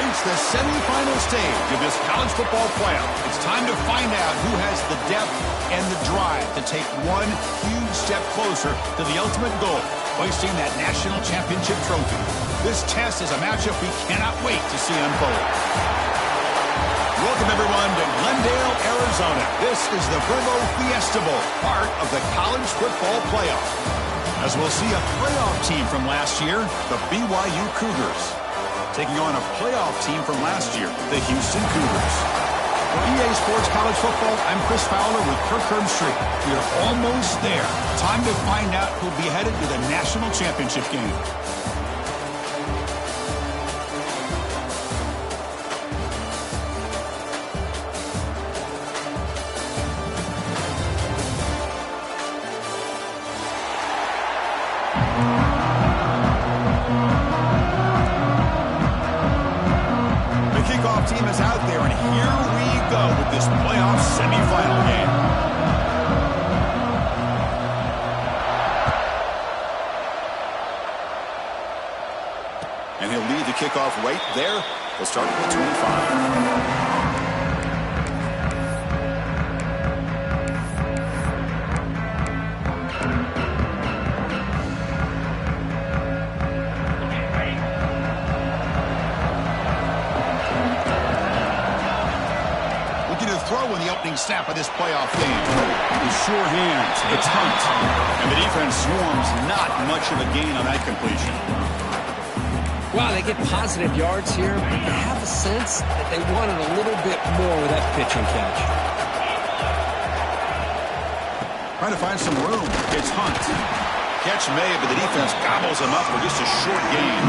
reached the semifinal stage of this college football playoff. It's time to find out who has the depth and the drive to take one huge step closer to the ultimate goal, hoisting that national championship trophy. This test is a matchup we cannot wait to see unfold. Welcome, everyone, to Glendale, Arizona. This is the Verbo Fiesta Bowl, part of the college football playoff. As we'll see a playoff team from last year, the BYU Cougars, taking on a playoff team from last year, the Houston Cougars. For EA Sports College Football, I'm Chris Fowler with Kirk Herbstreit. We are almost there. Time to find out who'll be headed to the national championship game. Team is out there, and here we go with this playoff semifinal game. And he'll lead the kickoff right there. We'll start with 25. In the opening snap of this playoff game. With sure hands, it's Hunt. And the defense swarms, not much of a gain on that completion. Wow, they get positive yards here, but you have a sense that they wanted a little bit more with that pitch and catch. Trying to find some room. It's Hunt. Catch made, but the defense gobbles him up for just a short gain.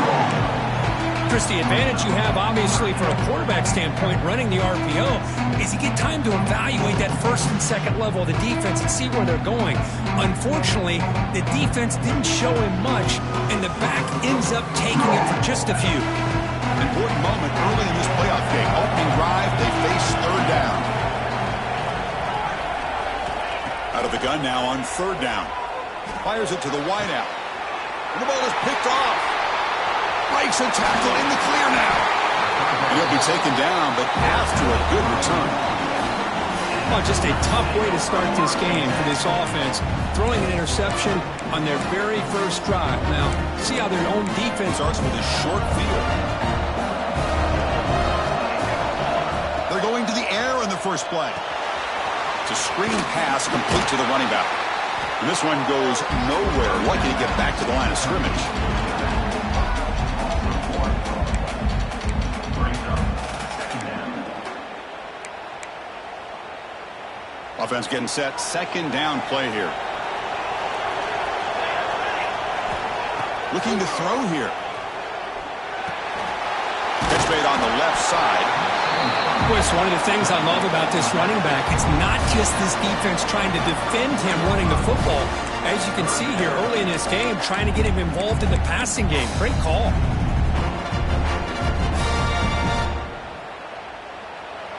Chris, the advantage you have, obviously, from a quarterback standpoint, running the RPO, is you get time to evaluate that first and second level of the defense and see where they're going. Unfortunately, the defense didn't show him much, and the back ends up taking it for just a few. Important moment early in this playoff game. Opening drive, they face third down. Out of the gun now on third down. Fires it to the wideout. And the ball is picked off. Breaks a tackle in the clear now. And he'll be taken down, but after a good return. Oh, just a tough way to start this game for this offense. Throwing an interception on their very first drive. Now, see how their own defense starts with a short field. They're going to the air in the first play. It's a screen pass complete to the running back. And this one goes nowhere. Lucky to get back to the line of scrimmage. Offense getting set. Second down play here. Looking to throw here. Catch made on the left side. Boy, it's one of the things I love about this running back. It's not just this defense trying to defend him running the football. As you can see here early in this game, trying to get him involved in the passing game. Great call.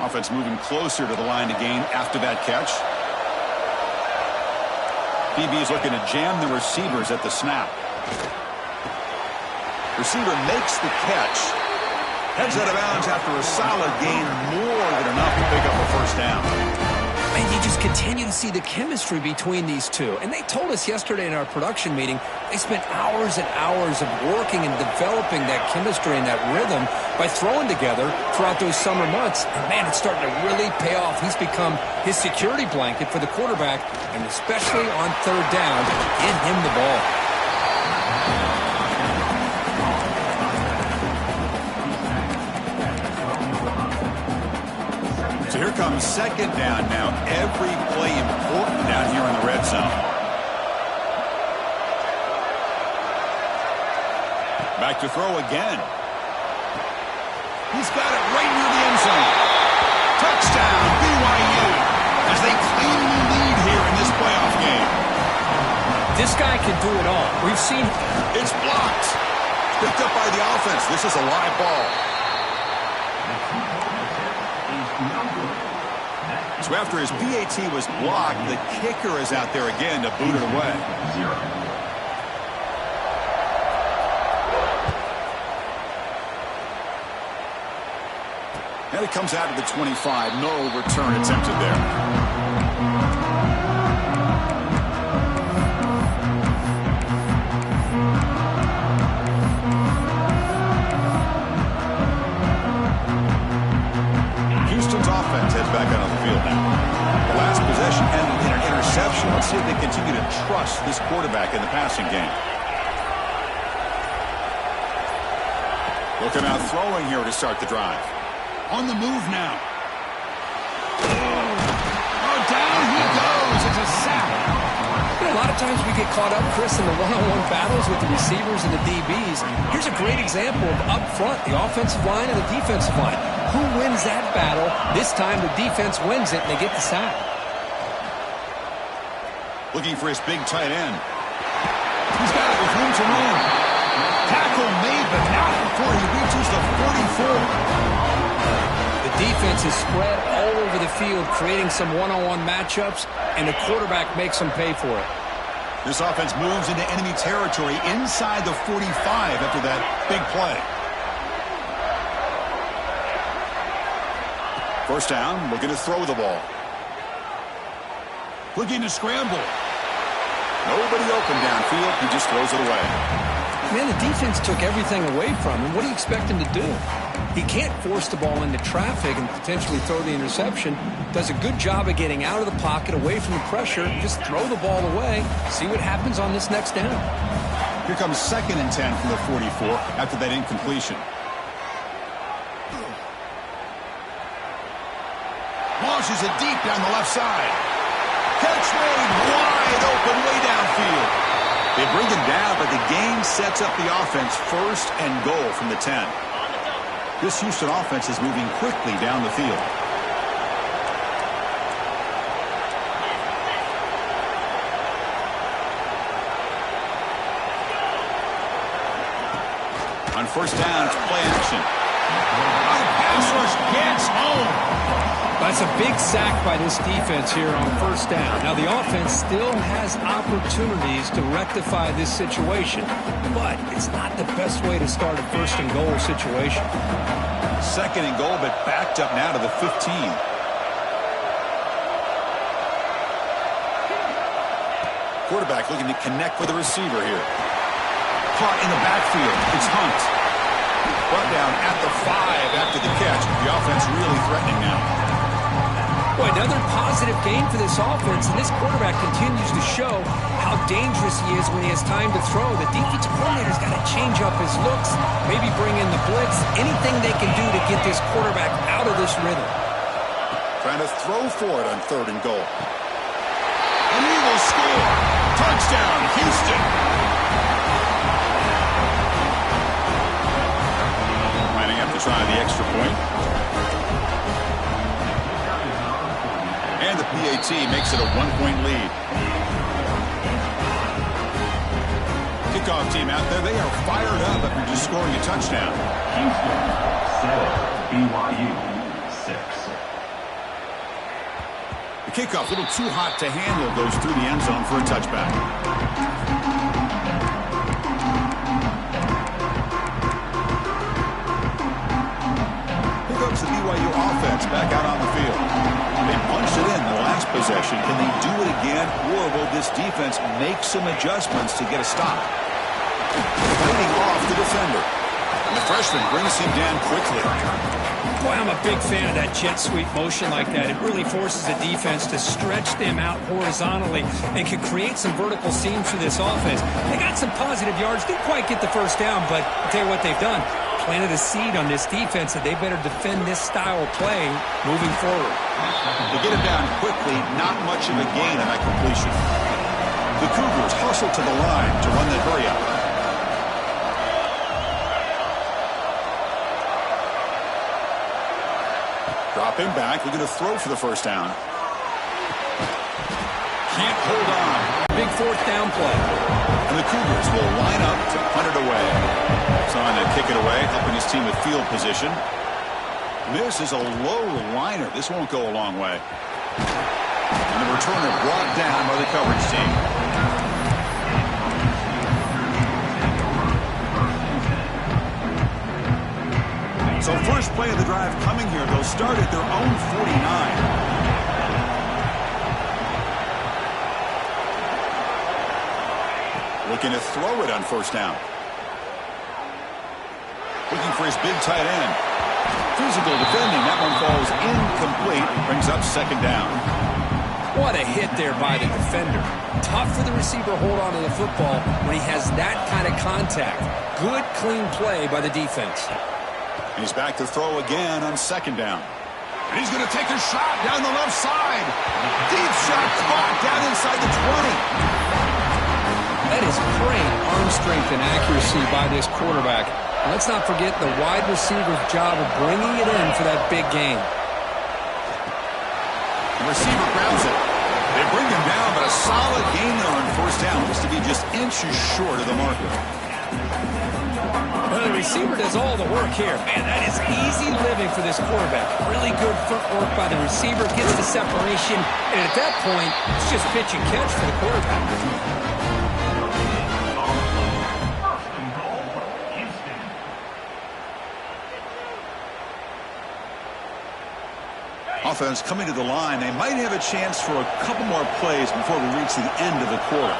Offense moving closer to the line to gain after that catch. DB is looking to jam the receivers at the snap. Receiver makes the catch. Heads out of bounds after a solid gain, more than enough to pick up a first down. And you just continue to see the chemistry between these two. And they told us yesterday in our production meeting, they spent hours and hours of working and developing that chemistry and that rhythm by throwing together throughout those summer months. And, man, it's starting to really pay off. He's become his security blanket for the quarterback, and especially on third down, get him the ball. So here comes second down now. Every play important down here in the red zone. Back to throw again. He's got it right near the end zone. Touchdown, BYU, as they cleanly lead here in this playoff game. This guy can do it all. We've seen it's blocked. Picked up by the offense. This is a live ball. So after his PAT was blocked, the kicker is out there again to boot it away. And it comes out to the 25. No return attempted there. Houston's offense heads back out on the field now. The last possession ended in an interception. Let's see if they continue to trust this quarterback in the passing game. Looking out throwing here to start the drive. On the move now. Oh, down he goes. It's a sack. A lot of times we get caught up, Chris, in the one-on-one battles with the receivers and the DBs. Here's a great example of up front, the offensive line and the defensive line. Who wins that battle? This time the defense wins it, and they get the sack. Looking for his big tight end. He's got it with room to run. Tackle made, but not before he reaches the 44. The defense is spread all over the field, creating some one-on-one matchups, and the quarterback makes them pay for it. This offense moves into enemy territory inside the 45 after that big play. First down, looking to throw the ball. Looking to scramble. Nobody open downfield. He just throws it away. Man, the defense took everything away from him. What do you expect him to do? He can't force the ball into traffic and potentially throw the interception. Does a good job of getting out of the pocket, away from the pressure. Just throw the ball away. See what happens on this next down. Here comes 2nd and 10 from the 44 after that incompletion. Launches it deep down the left side. Catch made wide open way downfield. They bring him down, but the game sets up the offense 1st and goal from the 10. This Houston offense is moving quickly down the field. On first down, it's play action. Oh, pass rush gets home. That's a big sack by this defense here on first down. Now, the offense still has opportunities to rectify this situation, but it's not the best way to start a 1st and goal situation. 2nd and goal, but backed up now to the 15. Quarterback looking to connect with the receiver here. Caught in the backfield. It's Hunt. Brought down at the 5 after the catch. The offense really threatening now. Boy, another positive game for this offense, and this quarterback continues to show how dangerous he is when he has time to throw. The defensive coordinator's got to change up his looks, maybe bring in the blitz, anything they can do to get this quarterback out of this rhythm. Trying to throw for it on 3rd and goal. And he will score. Touchdown, Houston. Lining up to try the extra point. And the PAT makes it a 1-point lead. Kickoff team out there, they are fired up after just scoring a touchdown. Houston 7, BYU 6. The kickoff a little too hot to handle, goes through the end zone for a touchback. Here comes the BYU offense back out on the field. They punched it in the last possession. Can they do it again, or will this defense make some adjustments to get a stop? Fighting off the defender. And the freshman brings him down quickly. Boy, I'm a big fan of that jet sweep motion like that. It really forces the defense to stretch them out horizontally and can create some vertical seams for this offense. They got some positive yards. Didn't quite get the first down, but I'll tell you what they've done. Planted a seed on this defense that they better defend this style of play moving forward. They get him down quickly, not much of a gain on that completion. The Cougars hustle to the line to run that hurry up. Drop him back. We're going to throw for the first down. Can't hold on. Big 4th down play. And the Cougars will line up to punt it away. Trying to kick it away, helping his team with field position. This is a low liner. This won't go a long way. And the returner brought down by the coverage team. So first play of the drive coming here. They'll start at their own 49. Looking to throw it on first down. Looking for his big tight end. Physical defending. That one falls incomplete. Brings up second down. What a hit there by the defender. Tough for the receiver to hold on to the football when he has that kind of contact. Good, clean play by the defense. He's back to throw again on second down. And he's going to take a shot down the left side. Deep shot caught down inside the 20. That is great arm strength and accuracy by this quarterback. And let's not forget the wide receiver's job of bringing it in for that big gain. The receiver grabs it. They bring him down, but a solid gain there on first down. Looks to be just inches short of the marker. Well, the receiver does all the work here. Man, that is easy living for this quarterback. Really good footwork by the receiver. Gets the separation. And at that point, it's just pitch and catch for the quarterback. Offense coming to the line. They might have a chance for a couple more plays before we reach the end of the quarter.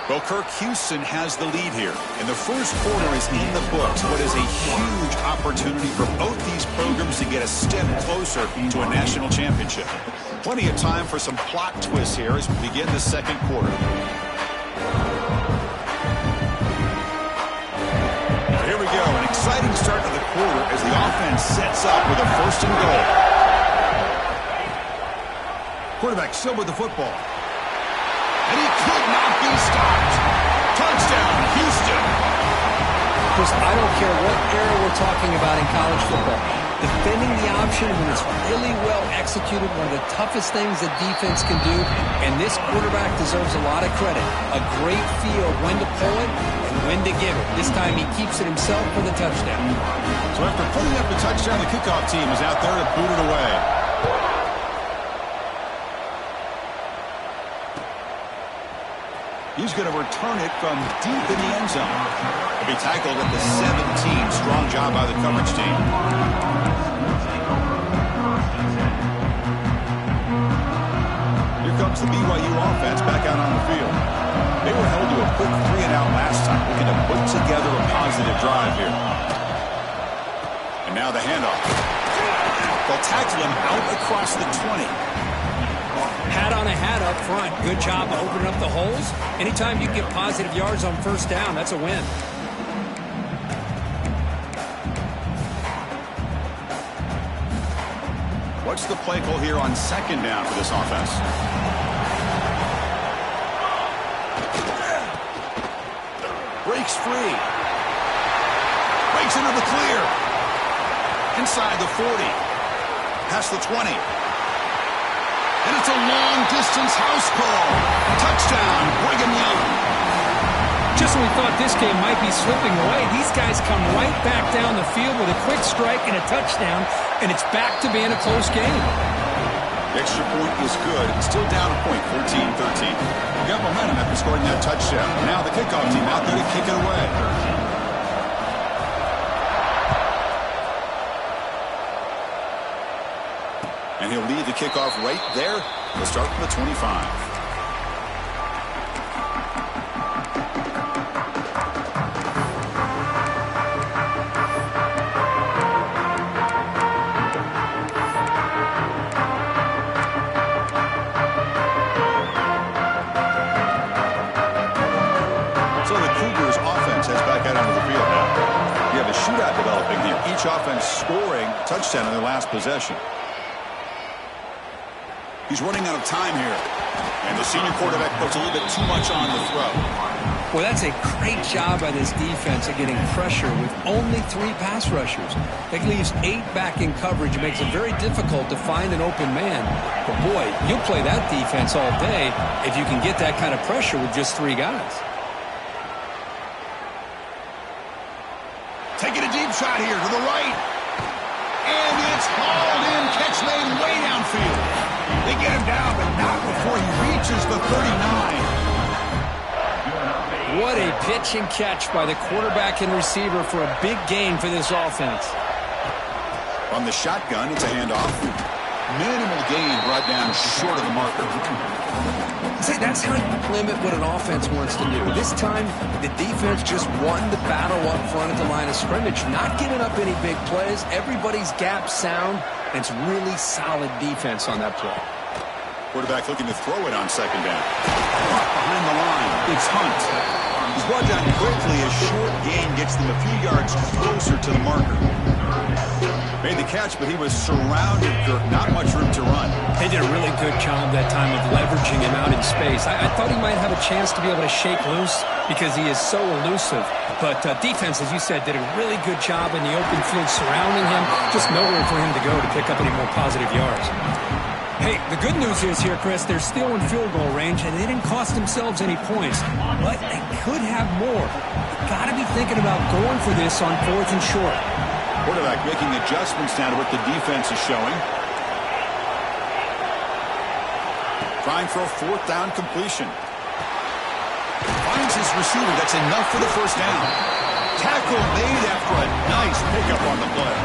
Well, Kirk, Houston has the lead here. And the first quarter is in the books. What is a huge opportunity for both these programs to get a step closer to a national championship. Plenty of time for some plot twists here as we begin the second quarter. Here we go, an exciting start to the quarter as the offense sets up with a first and goal. Quarterback still with the football. And he could not be stopped. Touchdown, Houston. Chris, I don't care what era we're talking about in college football. Defending the option when it's really well executed, one of the toughest things that defense can do, and this quarterback deserves a lot of credit. A great feel of when to pull it and when to give it. This time he keeps it himself for the touchdown. So after putting up the touchdown, the kickoff team is out there to boot it away. He's going to return it from deep in the end zone. He'll be tackled at the 17. Strong job by the coverage team. Here comes the BYU offense back out on the field. They were held to a quick 3-and-out last time, looking to put together a positive drive here. And now the handoff. They'll tackle him out across the 20. Hat on a hat up front. Good job of opening up the holes. Anytime you get positive yards on first down, that's a win. What's the play call here on second down for this offense? Breaks free. Breaks into the clear. Inside the 40. Past the 20. And it's a long-distance house call. Touchdown, Brigham Young. Just when we thought this game might be slipping away, these guys come right back down the field with a quick strike and a touchdown, and it's back to being a close game. The extra point is good. It's still down a point, 14-13. We got momentum after scoring that touchdown. Now the kickoff team out there to kick it away. And he'll lead the kickoff right there. We'll start from the 25. So the Cougars offense heads back out onto the field now. You have a shootout developing here. Each offense scoring a touchdown in their last possession. He's running out of time here. And the senior quarterback puts a little bit too much on the throw. Well, that's a great job by this defense of getting pressure with only 3 pass rushers. That leaves 8 back in coverage. It makes it very difficult to find an open man. But, boy, you'll play that defense all day if you can get that kind of pressure with just 3 guys. Taking a deep shot here to the right. And it's hauled in. Catch made way downfield. They get him down, but not before he reaches the 39. What What a pitch and catch by the quarterback and receiver for a big gain for this offense. On the shotgun, it's a handoff. Minimal gain brought down short of the marker. See, that's how you limit what an offense wants to do. This time, the defense just won the battle up front at the line of scrimmage, not giving up any big plays. Everybody's gap sound, and it's really solid defense on that play. Quarterback looking to throw it on second down. Behind the line, it's Hunt. He's brought down quickly. A short gain gets them a few yards closer to the marker. Made the catch, but he was surrounded, Kirk. Not much room to run. They did a really good job that time of leveraging him out in space. I thought he might have a chance to be able to shake loose because he is so elusive. But defense, as you said, did a really good job in the open field surrounding him. Just nowhere for him to go to pick up any more positive yards. Hey, the good news is here, Chris, they're still in field goal range, and they didn't cost themselves any points. But they could have more. You've got to be thinking about going for this on 4th and short. Quarterback making adjustments now to what the defense is showing. Trying for a 4th down completion. Finds his receiver. That's enough for the first down. Tackle made after a nice pickup on the play.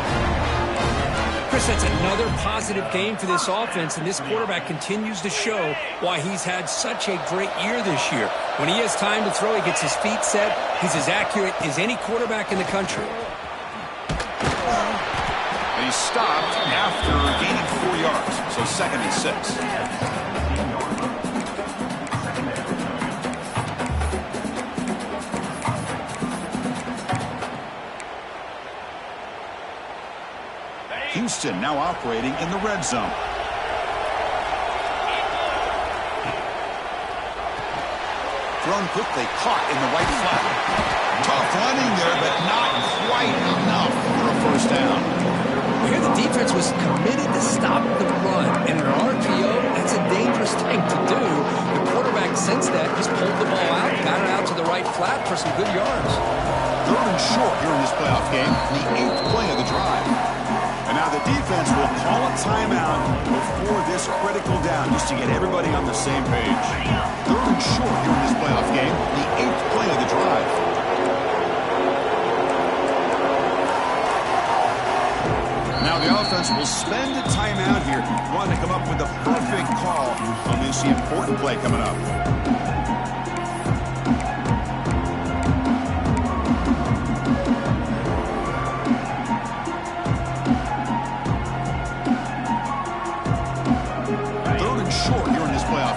Chris, that's another positive game for this offense, and this quarterback continues to show why he's had such a great year this year. When he has time to throw, he gets his feet set. He's as accurate as any quarterback in the country. And he stopped after gaining 4 yards, so 2nd and 6. Houston now operating in the red zone. Thrown quickly, caught in the right flat. Tough running there, but not quite enough for a first down. Here the defense was committed to stop the run. And in an RPO, that's a dangerous thing to do. The quarterback sensed that, just pulled the ball out, got it out to the right flat for some good yards. 3rd and short here in this playoff game, the 8th play of the drive. And now the defense will call a timeout before this critical down, just to get everybody on the same page. 3rd and short here in this playoff game, the 8th play of the drive. Now the offense will spend a timeout here, wanting to come up with the perfect call on this important play coming up.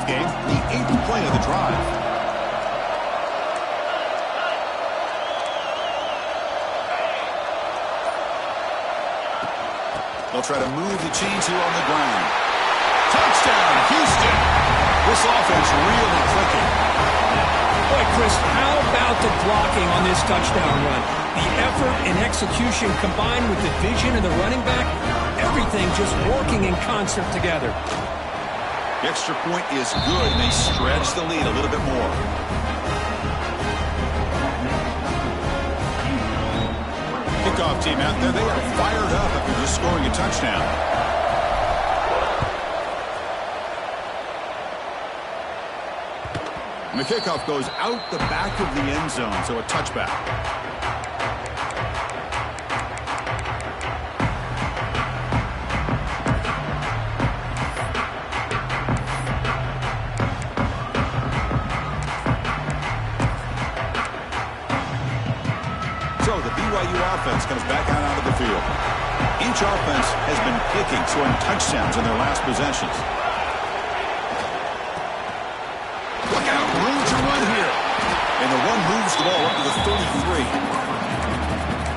Game, the 8th play of the drive. They'll try to move the chains here on the ground. Touchdown, Houston. This offense really clicking. Boy, Chris, how about the blocking on this touchdown run? The effort and execution combined with the vision of the running back, everything just working in concert together. The extra point is good, and they stretch the lead a little bit more. Kickoff team out there, they are fired up after just scoring a touchdown. And the kickoff goes out the back of the end zone, so a touchback. Offense comes back out onto the field. Each offense has been kicking, scoring touchdowns in their last possessions. Look out, room to run here. And the run moves the ball up to the 33.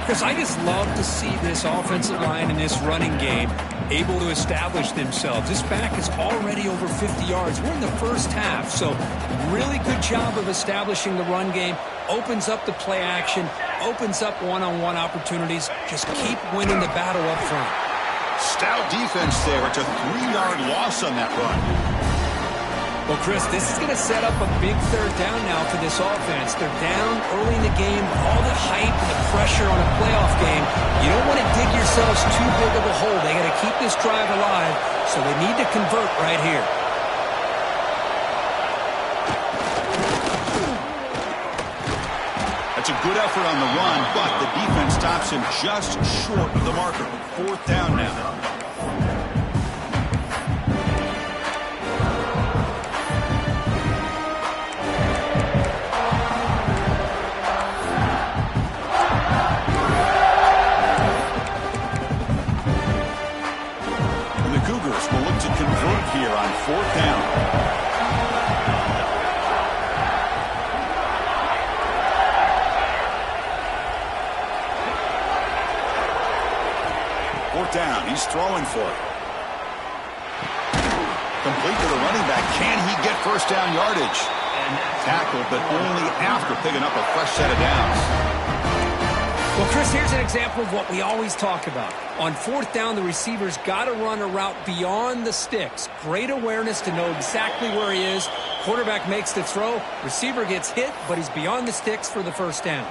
Chris, I just love to see this offensive line in this running game able to establish themselves. This back is already over 50 yards. We're in the first half, so really good job of establishing the run game. Opens up the play action, opens up one-on-one opportunities. Just keep winning the battle up front. Stout defense there. It's a 3-yard loss on that run. Well, Chris, this is going to set up a big 3rd down now for this offense. They're down early in the game. All the hype and the pressure on a playoff game. You don't want to dig yourselves too big of a hole. They got to keep this drive alive, so they need to convert right here. effort on the run, but the defense stops him just short of the marker. 4th down now. Here on 4th down. Fourth down. He's throwing for it. Complete to the running back. Can he get first down yardage? Tackled, but only after picking up a fresh set of downs. Well, Chris, here's an example of what we always talk about. On 4th down, the receiver's got to run a route beyond the sticks. Great awareness to know exactly where he is. Quarterback makes the throw. Receiver gets hit, but he's beyond the sticks for the first down.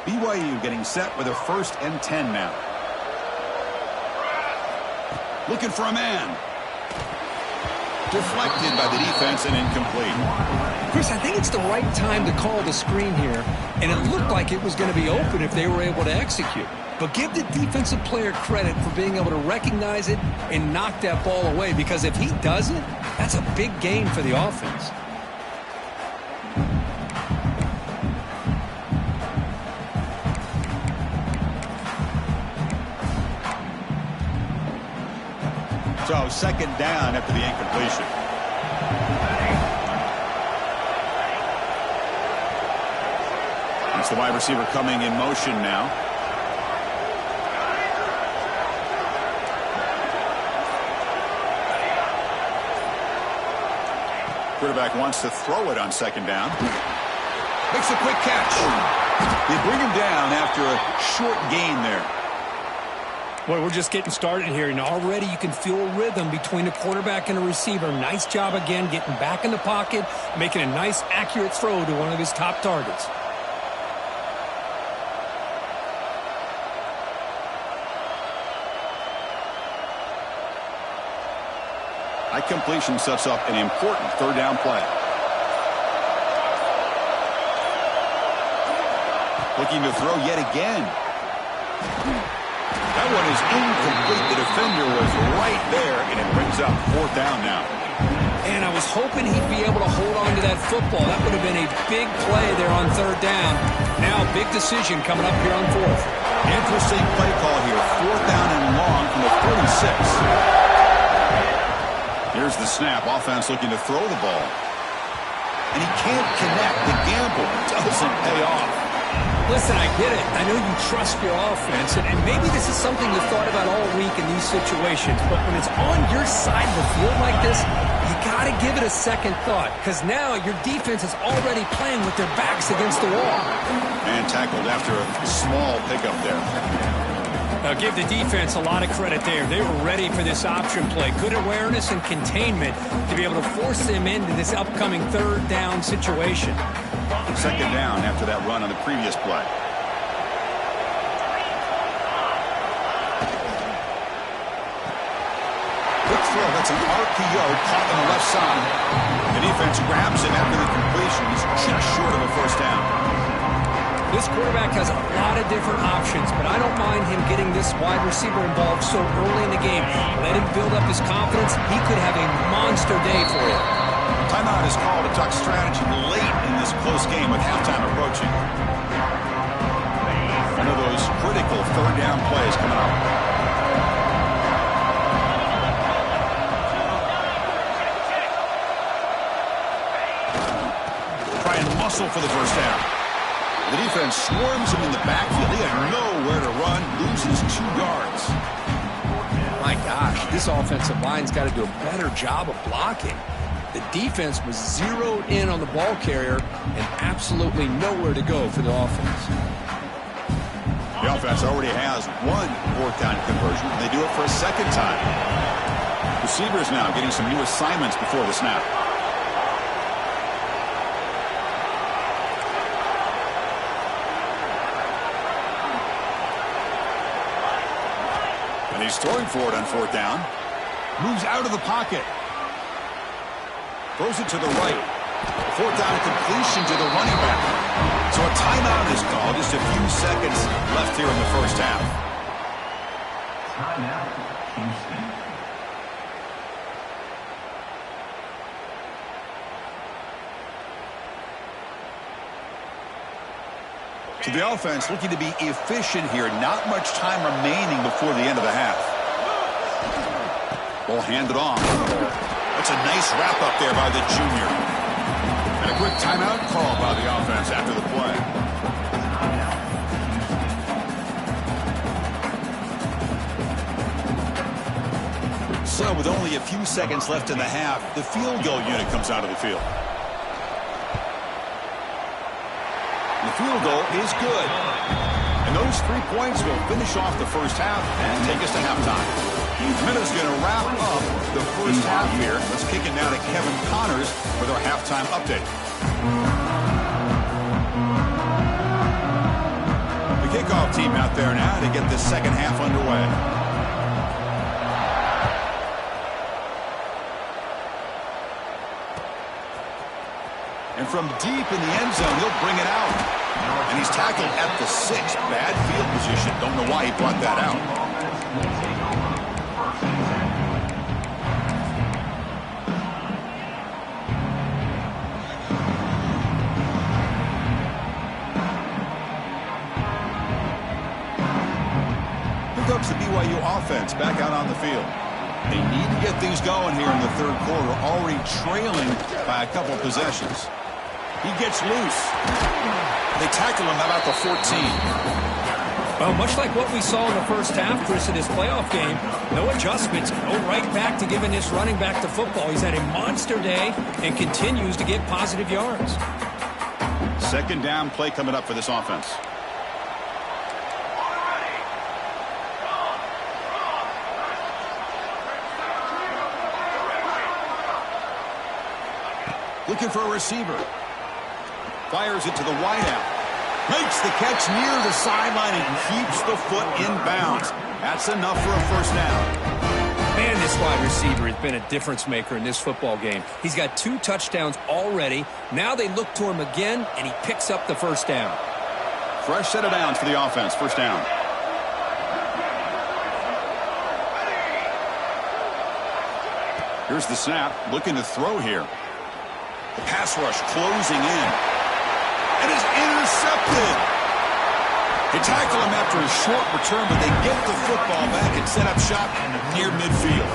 BYU getting set with a 1st and 10 now. Looking for a man. Deflected by the defense and incomplete. Chris, I think it's the right time to call the screen here, and it looked like it was going to be open if they were able to execute. But give the defensive player credit for being able to recognize it and knock that ball away, because if he doesn't, that's a big gain for the offense. So 2nd down after the incompletion. It's the wide receiver coming in motion now. Quarterback wants to throw it on 2nd down. Makes a quick catch. They bring him down after a short gain there. Well, we're just getting started here, and already you can feel a rhythm between the quarterback and the receiver. Nice job again getting back in the pocket, making a nice, accurate throw to one of his top targets. That completion sets up an important 3rd down play. Looking to throw yet again. That one is incomplete. The defender was right there, and it brings up 4th down now. And I was hoping he'd be able to hold on to that football. That would have been a big play there on 3rd down. Now, big decision coming up here on 4th. Interesting play call here. 4th down and long from the 46. Here's the snap. Offense looking to throw the ball. And he can't connect. The gamble doesn't pay off. Listen, I get it. I know you trust your offense, and maybe this is something you've thought about all week in these situations, but when it's on your side of the field like this, you got to give it a second thought, because now your defense is already playing with their backs against the wall. And tackled after a small pickup there. Now, give the defense a lot of credit there. They were ready for this option play. Good awareness and containment to be able to force them into this upcoming 3rd down situation. 2nd down after that run on the previous play. Quick throw. That's an RPO caught on the left side. The defense grabs him after the completion. He's just short of a 1st down. This quarterback has a lot of different options, but I don't mind him getting this wide receiver involved so early in the game. Let him build up his confidence. He could have a monster day for you. Timeout is called to talk strategy late in this close game with halftime approaching. One of those critical 3rd down plays coming up. Try and muscle for the 1st down. The defense swarms him in the backfield. He had nowhere to run, loses 2 yards. My gosh, this offensive line's got to do a better job of blocking. The defense was zeroed in on the ball carrier and absolutely nowhere to go for the offense. The offense already has 1 4th down conversion. They do it for a 2nd time. Receivers now getting some new assignments before the snap. And he's throwing for it on 4th down. Moves out of the pocket. Throws it to the right. 4th down completion to the running back. So a timeout is called. Just a few seconds left here in the first half. Timeout, Houston. So the offense looking to be efficient here. Not much time remaining before the end of the half. Ball handed off. That's a nice wrap up there by the junior. And a quick timeout call by the offense after the play. So with only a few seconds left in the half, the field goal unit comes out of the field. The field goal is good. And those 3 points will finish off the first half and take us to halftime. Minutes going to wrap up the first half here. Let's kick it now to Kevin Connors with our halftime update. The kickoff team out there now to get the second half underway. And from deep in the end zone, he'll bring it out. And he's tackled at the 6. Bad field position. Don't know why he brought that out. Comes the BYU offense back out on the field. They need to get things going here in the third quarter, already trailing by a couple possessions. He gets loose. They tackle him about the 14. Well, much like what we saw in the first half, Chris, in this playoff game, no adjustments. Go right back to giving this running back to football. He's had a monster day and continues to get positive yards. Second down play coming up for this offense. Looking for a receiver. Fires it to the wideout. Makes the catch near the sideline and keeps the foot in bounds. That's enough for a first down. Man, this wide receiver has been a difference maker in this football game. He's got 2 touchdowns already. Now they look to him again, and he picks up the first down. Fresh set of downs for the offense. First down. Here's the snap. Looking to throw here. The pass rush closing in. And is intercepted. They tackle him after a short return, but they get the football back and set up shop near midfield.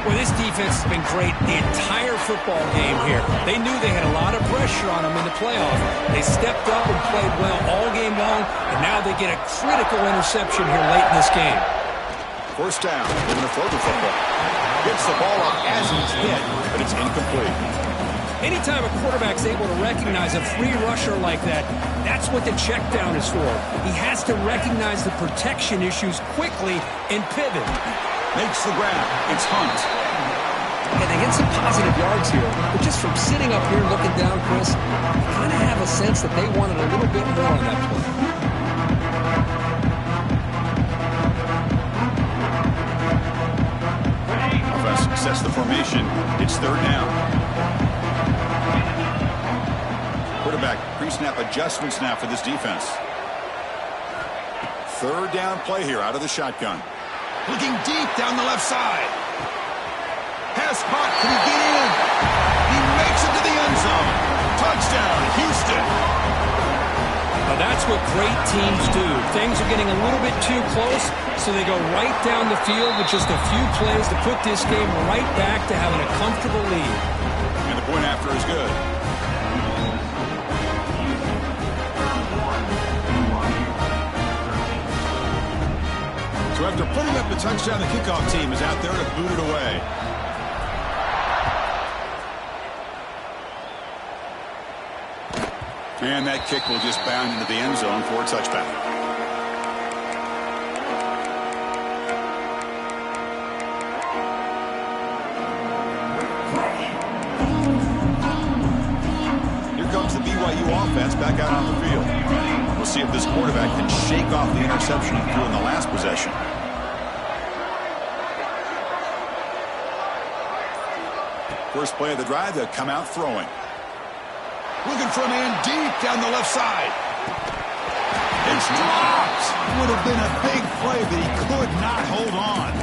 Well, this defense has been great the entire football game here. They knew they had a lot of pressure on them in the playoff. They stepped up and played well all game long, and now they get a critical interception here late in this game. First down. They're going to throw the football. Gets the ball up as he's hit, but it's incomplete. Anytime a quarterback's able to recognize a free rusher like that, that's what the check down is for. He has to recognize the protection issues quickly and pivot. Makes the grab. It's Hunt. And they get some positive yards here. But just from sitting up here looking down, Chris, you kind of have a sense that they wanted a little bit more on that play. Offense sets the formation. It's third down. Quarterback pre-snap adjustments now for this defense. Third down play here out of the shotgun. Looking deep down the left side. Pass caught. Can he get in? He makes it to the end zone. Touchdown, Houston. Now that's what great teams do. Things are getting a little bit too close, so they go right down the field with just a few plays to put this game right back to having a comfortable lead. And the point after is good. So after putting up the touchdown, the kickoff team is out there to boot it away. And that kick will just bound into the end zone for a touchback. Here comes the BYU offense back out on the field. We'll see if this quarterback can shake off the interception he threw in the last possession. First play of the drive, they'll come out throwing. Looking for a man deep down the left side. It's dropped. Would have been a big play, but he could not hold on.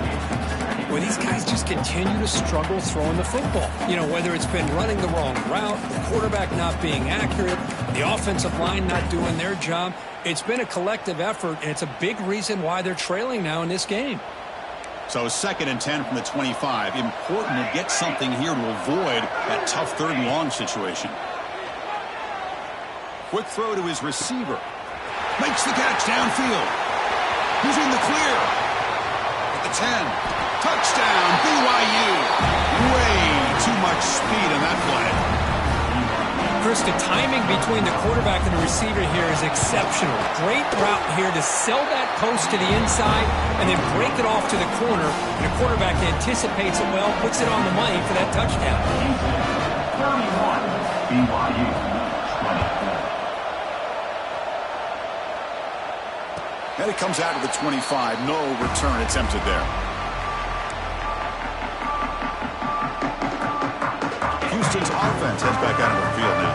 Well, these guys just continue to struggle throwing the football. You know, whether it's been running the wrong route, the quarterback not being accurate, the offensive line not doing their job. It's been a collective effort, and it's a big reason why they're trailing now in this game. So 2nd and 10 from the 25. Important to get something here to avoid that tough 3rd and long situation. Quick throw to his receiver. Makes the catch downfield. He's in the clear. At the 10. Touchdown, BYU. Way too much speed on that play. Chris, the timing between the quarterback and the receiver here is exceptional. Great route here to sell that post to the inside and then break it off to the corner. And the quarterback anticipates it well, puts it on the money for that touchdown. 31, BYU 20. And it comes out of the 25. No return attempted there. Houston's offense heads back out of the field now.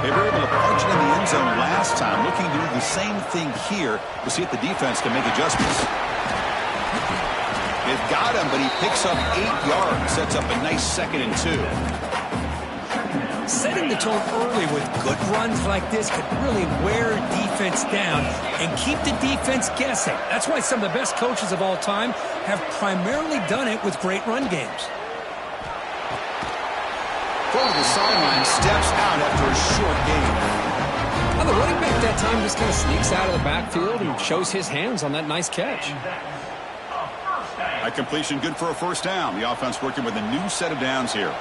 They were able to punch it in the end zone last time, looking to do the same thing here. We'll see if the defense can make adjustments. They've got him, but he picks up 8 yards, sets up a nice 2nd and 2. Setting the tone early with good runs like this could really wear defense down and keep the defense guessing. That's why some of the best coaches of all time have primarily done it with great run games. Throw to the sideline, steps out after a short gain. Well, the running back that time just kind of sneaks out of the backfield and shows his hands on that nice catch. A completion good for a 1st down. The offense working with a new set of downs here.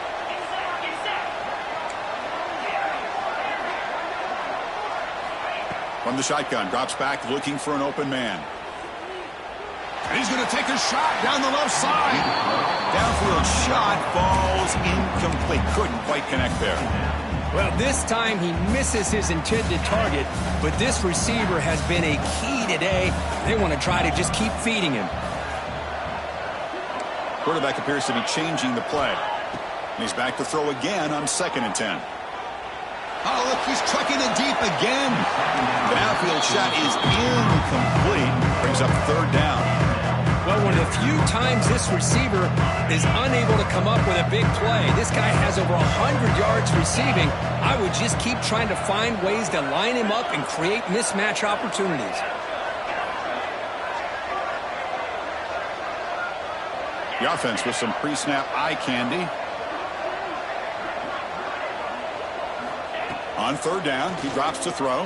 From the shotgun, drops back looking for an open man. And he's going to take a shot down the left side. Downfield shot falls incomplete. Couldn't quite connect there. Well, this time he misses his intended target, but this receiver has been a key today. They want to try to just keep feeding him. Quarterback appears to be changing the play. And he's back to throw again on 2nd and 10. Oh, look, he's trucking it deep again. The downfield shot is incomplete. Brings up 3rd down. Well, one of the few times this receiver is unable to come up with a big play. This guy has over 100 yards receiving. I would just keep trying to find ways to line him up and create mismatch opportunities. The offense with some pre-snap eye candy. On 3rd down, he drops to throw.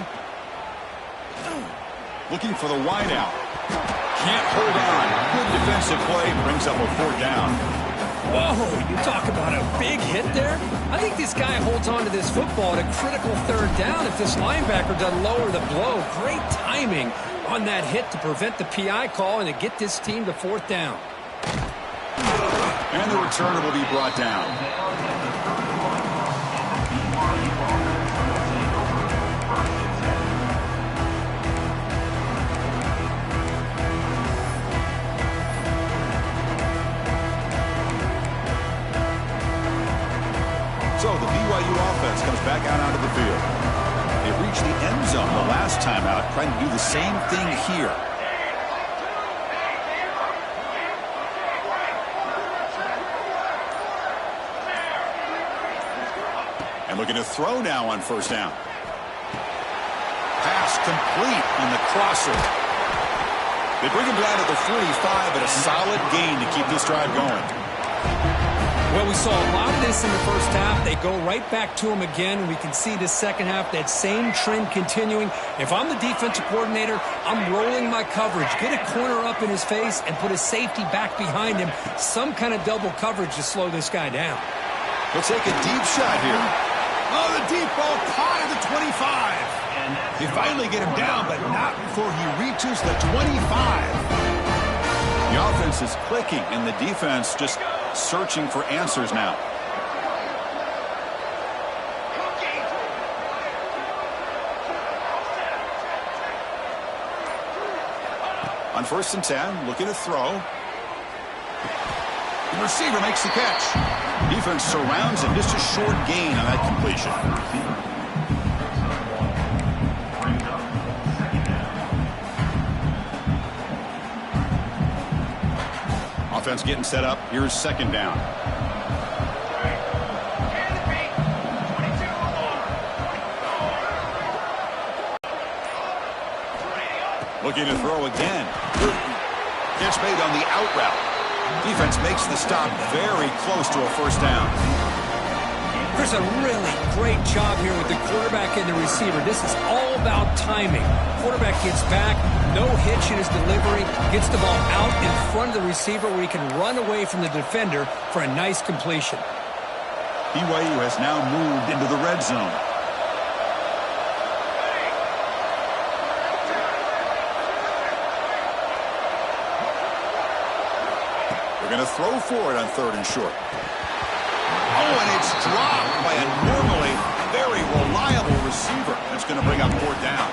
Looking for the wideout. Can't hold on. Good defensive play. Brings up a 4th down. Whoa, you talk about a big hit there. I think this guy holds on to this football at a critical 3rd down if this linebacker doesn't lower the blow. Great timing on that hit to prevent the PI call and to get this team to 4th down. And the returner will be brought down. So the BYU offense comes back out onto the field. They reached the end zone the last time out, trying to do the same thing here. And looking to throw now on 1st down. Pass complete on the crosser. They bring him down to the 45, but a solid gain to keep this drive going. Well, we saw a lot of this in the 1st half. They go right back to him again. We can see the 2nd half, that same trend continuing. If I'm the defensive coordinator, I'm rolling my coverage. Get a corner up in his face and put a safety back behind him. Some kind of double coverage to slow this guy down. He'll take a deep shot here. Oh, the deep ball caught at the 25. They finally get him down, but not before he reaches the 25. The offense is clicking, and the defense just searching for answers now. On 1st and 10, looking to throw. The receiver makes the catch. Defense surrounds him. Just a short gain on that completion. Offense getting set up. Here's second down. Looking to throw again. Catch made on the out route. Defense makes the stop very close to a first down. There's a really great job here with the quarterback and the receiver. This is all about timing. Quarterback gets back, no hitch in his delivery, gets the ball out in front of the receiver where he can run away from the defender for a nice completion. BYU has now moved into the red zone. They're going to throw for it on 3rd and short. Oh, and it's dropped by a normally very reliable receiver. That's going to bring up 4th down.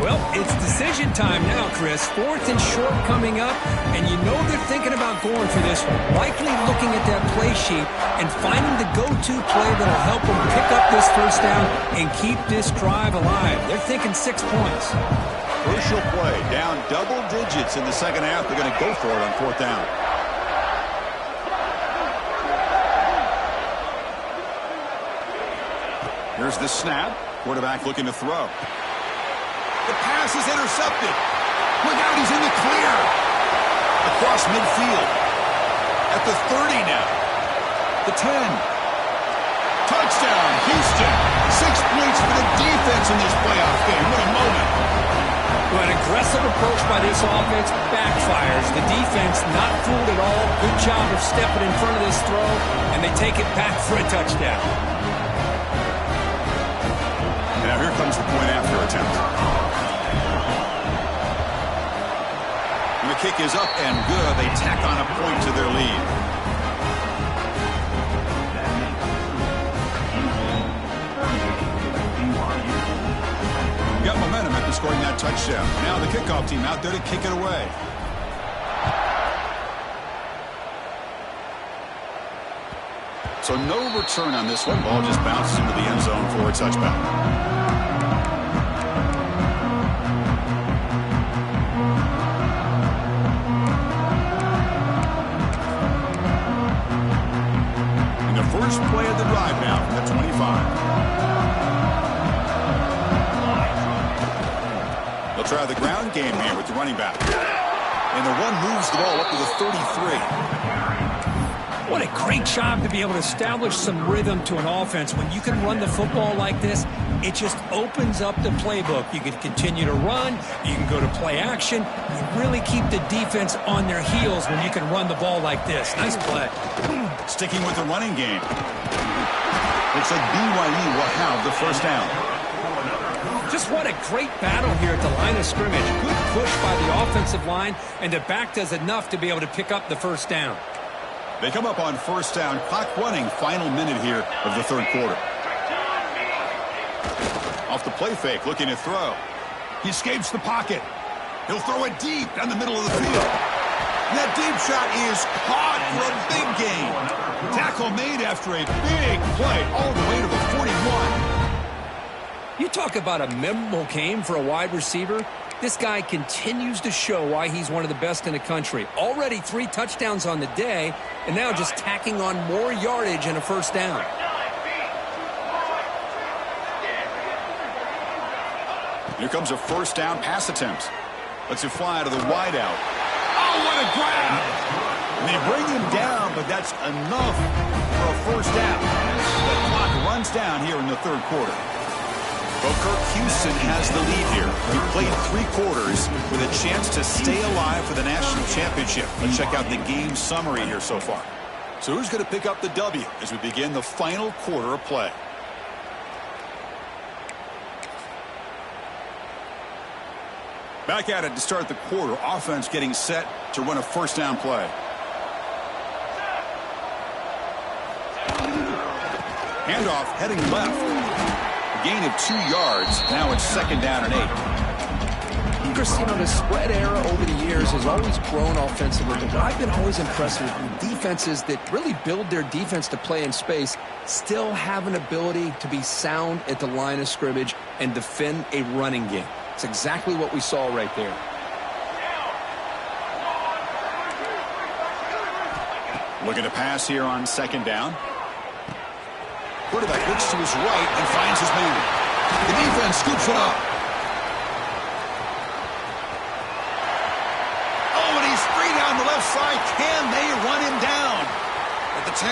Well, it's decision time now, Chris. 4th and short coming up, and you know they're thinking about going for this one. Likely looking at that play sheet and finding the go-to play that will help them pick up this first down and keep this drive alive. They're thinking 6 points. Crucial play. Down double digits in the second half. They're going to go for it on 4th down. Here's the snap. Quarterback looking to throw. The pass is intercepted. Look out, he's in the clear. Across midfield. At the 30 now. The 10. Touchdown, Houston. 6 points for the defense in this playoff game. What a moment. Well, an aggressive approach by this offense backfires. The defense not fooled at all. Good job of stepping in front of this throw, and they take it back for a touchdown. Now here comes the point after attempt. And the kick is up and good. They tack on a point to their lead. Got momentum after scoring that touchdown. Now the kickoff team out there to kick it away. So no return on this one. Ball just bounces into the end zone for a touchback. First play of the drive now from the 25. They'll try the ground game here with the running back. And the run moves the ball up to the 33. What a great job to be able to establish some rhythm to an offense. When you can run the football like this, it just opens up the playbook. You can continue to run. You can go to play action. You really keep the defense on their heels when you can run the ball like this. Nice play. Sticking with the running game. Looks like BYU will have the first down. Just what a great battle here at the line of scrimmage. Good push by the offensive line, and the back does enough to be able to pick up the first down. They come up on first down. Clock running. Final minute here of the third quarter. Off the play fake. Looking to throw. He escapes the pocket. He'll throw it deep down the middle of the field. That deep shot is caught for a big gain. Tackle made after a big play all the way to the 41. You talk about a memorable game for a wide receiver. This guy continues to show why he's one of the best in the country. Already 3 touchdowns on the day, and now just tacking on more yardage and a first down. Here comes a first down pass attempt. Lets it fly to the wideout. Oh, what a grab! And they bring him down, but that's enough for a first down. The clock runs down here in the third quarter. Well, Kirk Houston has the lead here. He played 3 quarters with a chance to stay alive for the national championship. Let's check out the game summary here so far. So who's going to pick up the W as we begin the final quarter of play? Back at it to start the quarter. Offense getting set to run a first down play. Handoff heading left. A gain of 2 yards. Now it's second down and 8. Chris, you know, the spread era over the years has always grown offensively, but what I've been always impressed with defenses that really build their defense to play in space still have an ability to be sound at the line of scrimmage and defend a running game. It's exactly what we saw right there. Looking to pass here on second down. Quarterback looks to his right and finds his man. The defense scoops it up. Oh, and he's free down the left side. Can they run him down? At the 10.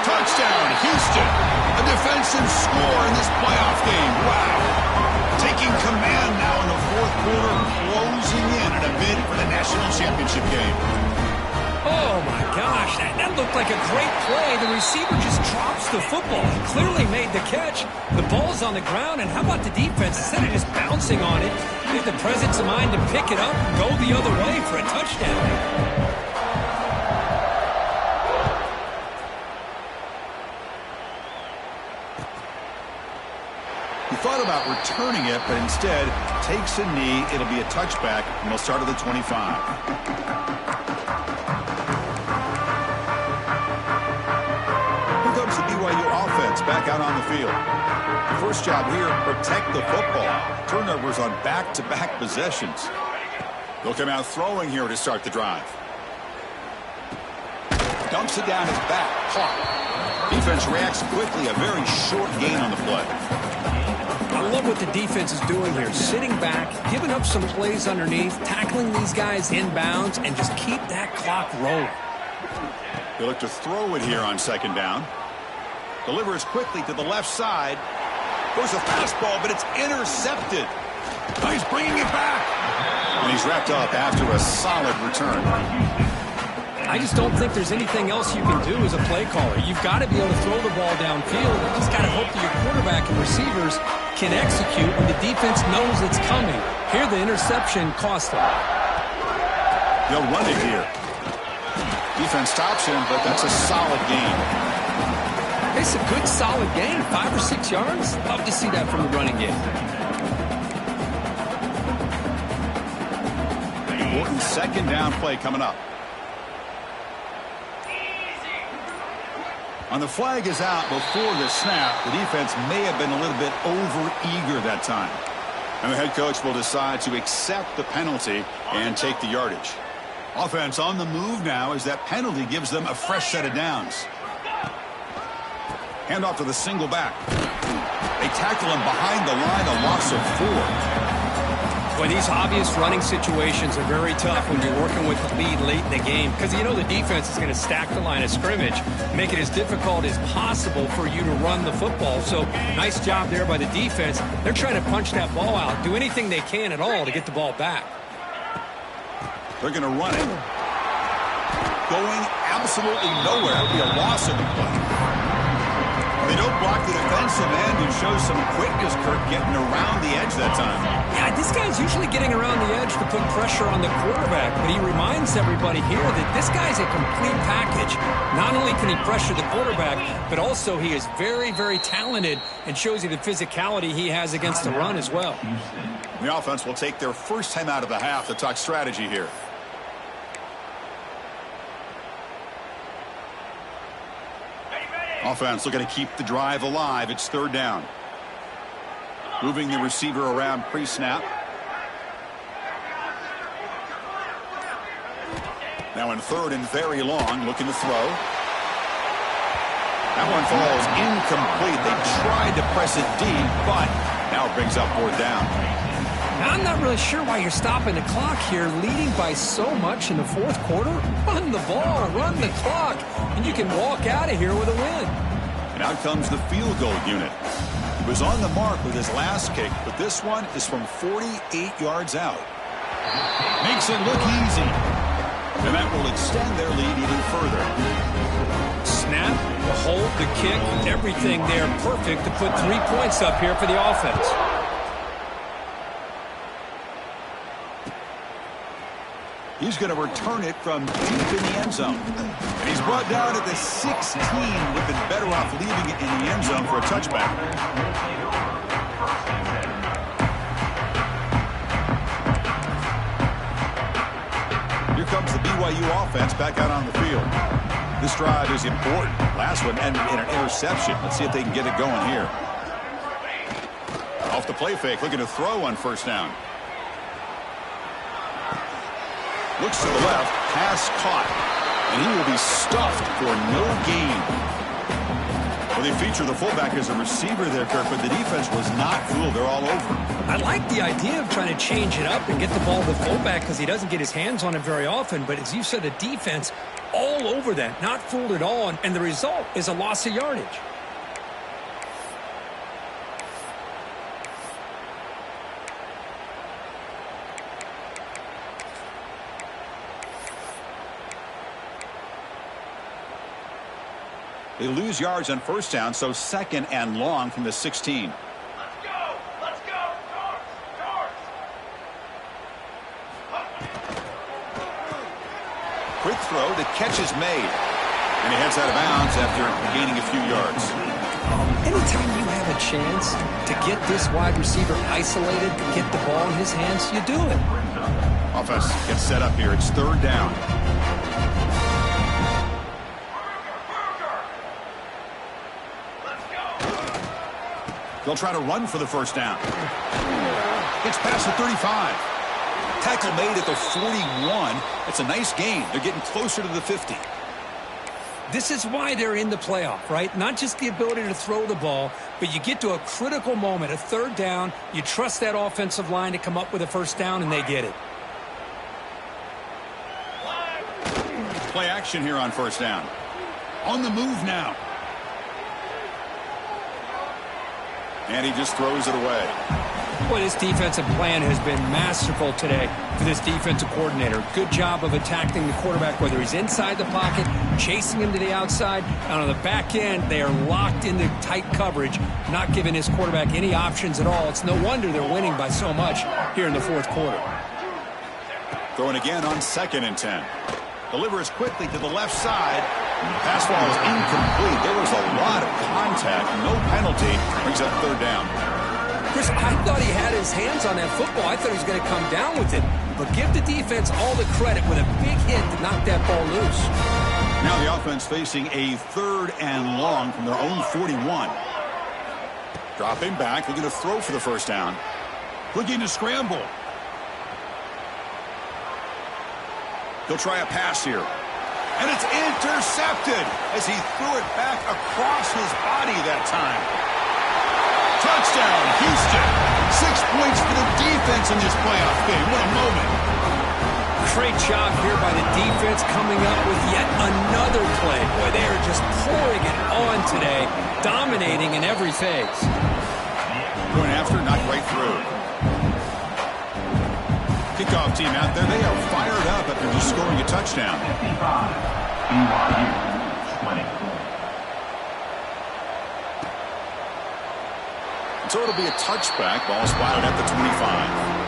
Touchdown, Houston. A defensive score in this playoff game. Wow. Taking command now in the fourth quarter, closing in a bid for the national championship game. Oh, my gosh. That looked like a great play. The receiver just drops the football. He clearly made the catch. The ball's on the ground, and how about the defense? Instead of just bouncing on it, they had the presence of mind to pick it up and go the other way for a touchdown. He thought about returning it, but instead takes a knee. It'll be a touchback, and they'll start at the 25. Offense back out on the field. The first job here, protect the football. Turnovers on back-to-back possessions. They'll come out throwing here to start the drive. Dumps it down his back. Caught. Defense reacts quickly. A very short gain on the play. I love what the defense is doing here. Sitting back, giving up some plays underneath, tackling these guys inbounds, and just keep that clock rolling. They look to throw it here on second down. Delivers quickly to the left side. Goes a fastball, but it's intercepted. Oh, he's bringing it back. And he's wrapped up after a solid return. I just don't think there's anything else you can do as a play caller. You've got to be able to throw the ball downfield. You just got to hope that your quarterback and receivers can execute when the defense knows it's coming. Here, the interception cost them. They'll run it here. Defense stops him, but that's a solid gain. It's a good, solid gain. 5 or 6 yards. Love to see that from the running game. Important second down play coming up. On the flag is out before the snap. The defense may have been a little bit over-eager that time. And the head coach will decide to accept the penalty and take the yardage. Offense on the move now as that penalty gives them a fresh set of downs. Hand off to the single back. They tackle him behind the line, a loss of 4. Boy, these obvious running situations are very tough when you're working with the lead late in the game because you know the defense is going to stack the line of scrimmage, make it as difficult as possible for you to run the football. So nice job there by the defense. They're trying to punch that ball out, do anything they can at all to get the ball back. They're going to run it. Going absolutely nowhere. It'll be a loss of the play. They don't block the defensive end and show some quickness, Kirk, getting around the edge that time. Yeah, this guy's usually getting around the edge to put pressure on the quarterback, but he reminds everybody here that this guy's a complete package. Not only can he pressure the quarterback, but also he is very, very talented and shows you the physicality he has against the run as well. The offense will take their first time out of the half to talk strategy here. Offense looking to keep the drive alive. It's third down. Moving the receiver around pre-snap. Now in third and very long, looking to throw. That one falls incomplete. They tried to press it deep, but now it brings up fourth down. Now, I'm not really sure why you're stopping the clock here, leading by so much in the fourth quarter. Run the ball, run the clock, and you can walk out of here with a win. And out comes the field goal unit. He was on the mark with his last kick, but this one is from 48 yards out. Makes it look easy. And that will extend their lead even further. Snap, the hold, the kick, everything there perfect to put 3 points up here for the offense. He's going to return it from deep in the end zone. And he's brought down at the 16. Would have been better off leaving it in the end zone for a touchback. Here comes the BYU offense back out on the field. This drive is important. Last one ended in an interception. Let's see if they can get it going here. Off the play fake, looking to throw on first down. Looks to the left, pass caught. And he will be stuffed for no gain. Well, they feature the fullback as a receiver there, Kirk, but the defense was not fooled. They're all over. I like the idea of trying to change it up and get the ball to the fullback because he doesn't get his hands on it very often. But as you said, the defense all over that, not fooled at all. And the result is a loss of yardage. They lose yards on first down, so second and long from the 16. Let's go! Let's go! Doors! Quick throw, the catch is made. And he heads out of bounds after gaining a few yards. Anytime you have a chance to get this wide receiver isolated, get the ball in his hands, you do it. Offense gets set up here. It's third down. They'll try to run for the first down. Gets past the 35. Tackle made at the 41. It's a nice gain. They're getting closer to the 50. This is why they're in the playoff, right? Not just the ability to throw the ball, but you get to a critical moment, a third down. You trust that offensive line to come up with a first down, and they get it. Play action here on first down. On the move now. And he just throws it away. Boy, this defensive plan has been masterful today for this defensive coordinator. Good job of attacking the quarterback, whether he's inside the pocket, chasing him to the outside. And on the back end, they are locked into tight coverage, not giving his quarterback any options at all. It's no wonder they're winning by so much here in the fourth quarter. Throwing again on 2nd and 10. Delivers quickly to the left side. Pass ball is incomplete. There was a lot of contact. No penalty. Brings up third down. Chris, I thought he had his hands on that football. I thought he was going to come down with it. But give the defense all the credit with a big hit to knock that ball loose. Now the offense facing a third and long from their own 41. Dropping back. Looking to throw for the first down. Looking to scramble. He'll try a pass here. And it's intercepted as he threw it back across his body that time. Touchdown, Houston. 6 points for the defense in this playoff game. What a moment. Great job here by the defense coming up with yet another play. Boy, they are just pouring it on today, dominating in every phase. Going after, knocked right through. Kickoff team out there. They are fired up after just scoring a touchdown. 55. BYU 20. So it'll be a touchback. Ball spotted at the 25.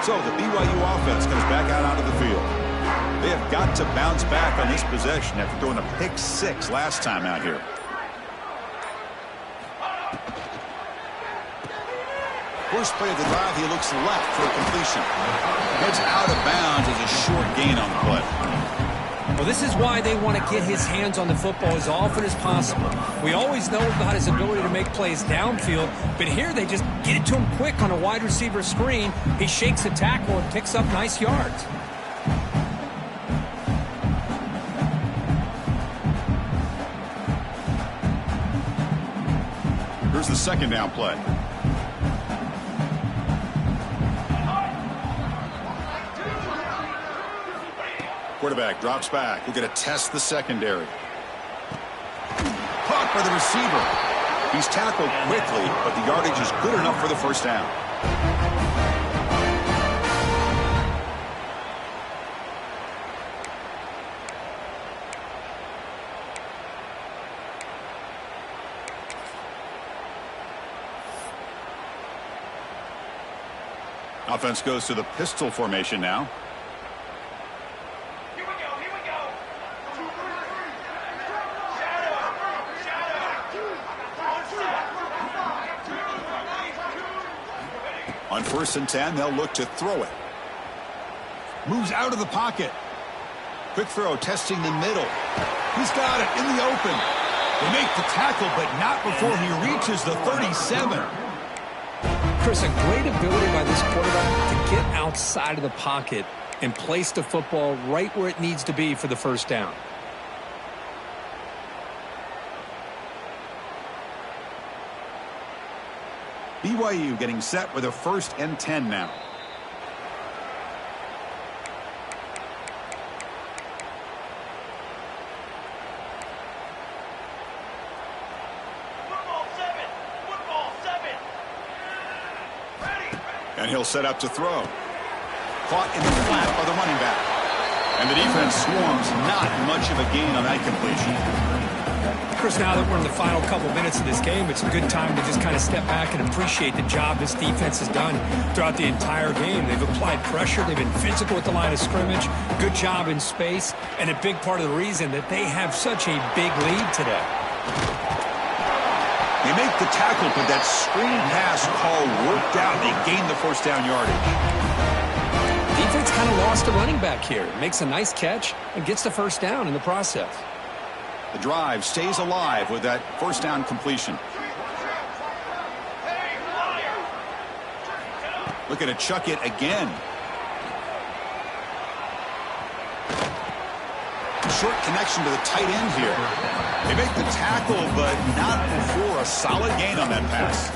So the BYU offense comes back out onto the field. They have got to bounce back on this possession after throwing a pick 6 last time out here. First play of the drive, he looks left for a completion. Heads out of bounds as a short gain on the play. Well, this is why they want to get his hands on the football as often as possible. We always know about his ability to make plays downfield, but here they just get it to him quick on a wide receiver screen. He shakes a tackle and picks up nice yards. Here's the second down play. Quarterback drops back. We're going to test the secondary. Caught by the receiver. He's tackled quickly, but the yardage is good enough for the first down. Offense goes to the pistol formation now. On 1st and 10, they'll look to throw it. Moves out of the pocket. Quick throw, testing the middle. He's got it in the open. They make the tackle, but not before he reaches the 37. Chris, a great ability by this quarterback to get outside of the pocket and place the football right where it needs to be for the first down. BYU getting set with a 1st and 10 now. And he'll set up to throw. Caught in the flat by the running back. And the defense swarms, not much of a gain on that completion. Chris, now that we're in the final couple minutes of this game, it's a good time to just kind of step back and appreciate the job this defense has done throughout the entire game. They've applied pressure. They've been physical at the line of scrimmage. Good job in space. And a big part of the reason that they have such a big lead today. They make the tackle, but that screen pass call worked out. They gained the 1st down yardage. Defense kind of lost a running back here. Makes a nice catch and gets the 1st down in the process. The drive stays alive with that 1st down completion. Looking to chuck it again. Short connection to the tight end here. They make the tackle, but not before a solid gain on that pass.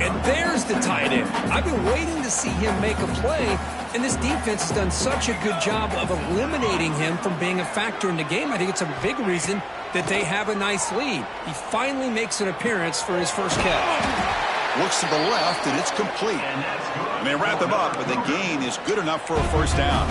And there's the tight end. I've been waiting to see him make a play, and this defense has done such a good job of eliminating him from being a factor in the game. I think it's a big reason that they have a nice lead. He finally makes an appearance for his first catch. Looks to the left, and it's complete. And they wrap him up, but the gain is good enough for a 1st down.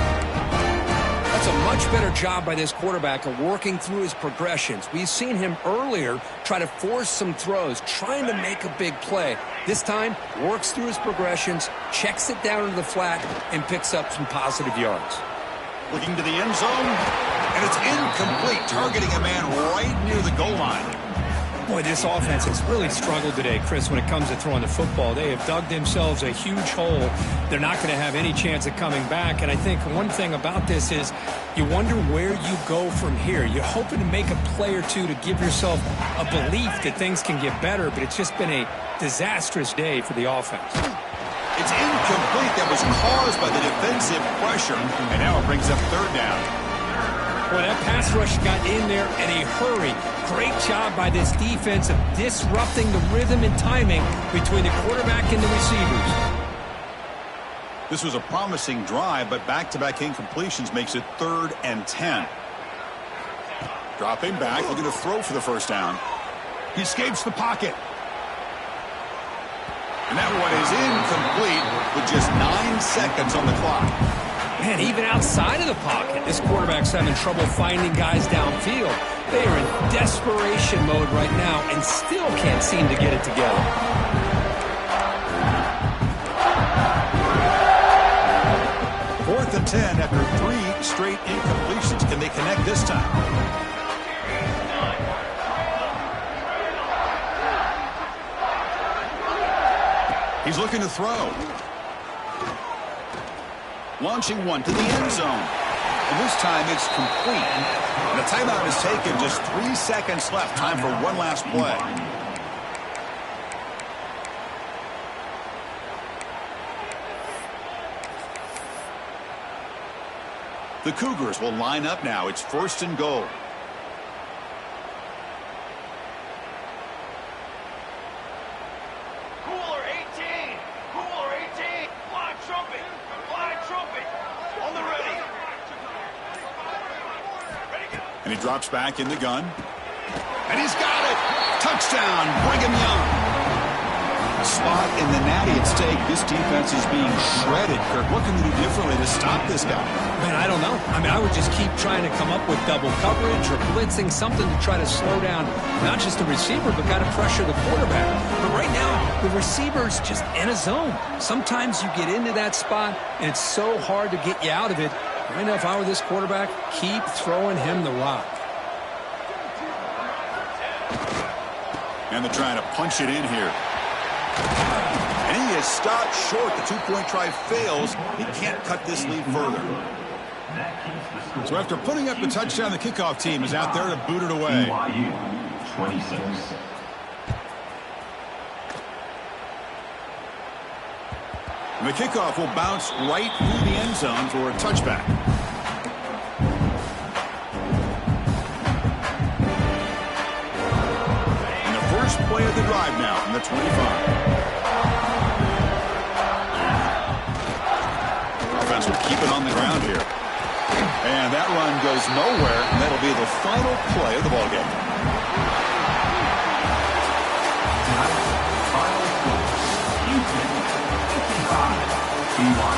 That's a much better job by this quarterback of working through his progressions. We've seen him earlier try to force some throws, trying to make a big play. This time, works through his progressions, checks it down into the flat, and picks up some positive yards. Looking to the end zone, and it's incomplete, targeting a man right near the goal line. Boy, this offense has really struggled today, Chris, when it comes to throwing the football. They have dug themselves a huge hole. They're not going to have any chance of coming back. And I think one thing about this is you wonder where you go from here. You're hoping to make a play or two to give yourself a belief that things can get better, but it's just been a disastrous day for the offense. It's incomplete. That was caused by the defensive pressure. And now it brings up 3rd down. Well, that pass rush got in there in a hurry. Great job by this defense of disrupting the rhythm and timing between the quarterback and the receivers. This was a promising drive, but back-to-back incompletions makes it 3rd and 10. Dropping back, looking to throw for the 1st down. He escapes the pocket. And that one is incomplete with just 9 seconds on the clock. Man, even outside of the pocket, this quarterback's having trouble finding guys downfield. They are in desperation mode right now and still can't seem to get it together. 4th and 10 after 3 straight incompletions. Can they connect this time? He's looking to throw. Launching one to the end zone. And this time it's complete. And the timeout is taken. Just 3 seconds left. Time for one last play. The Cougars will line up now. It's 1st and goal. And he drops back in the gun. And he's got it! Touchdown, Brigham Young. Spot in the natty at stake. This defense is being shredded. Kirk, what can they do differently to stop this guy? Man, I don't know. I mean, I would just keep trying to come up with double coverage or blitzing, something to try to slow down not just the receiver, but got to pressure the quarterback. But right now, the receiver's just in a zone. Sometimes you get into that spot, and it's so hard to get you out of it. Right now, if I were this quarterback, keep throwing him the rock. And they're trying to punch it in here. And he is stopped short. The two-point try fails. He can't cut this lead further. So after putting up the touchdown, the kickoff team is out there to boot it away. BYU 26. The kickoff will bounce right through the end zone for a touchback. And the first play of the drive now from the 25. Offense will keep it on the ground here. And that run goes nowhere, and that'll be the final play of the ballgame. Final score, Houston 55, BYU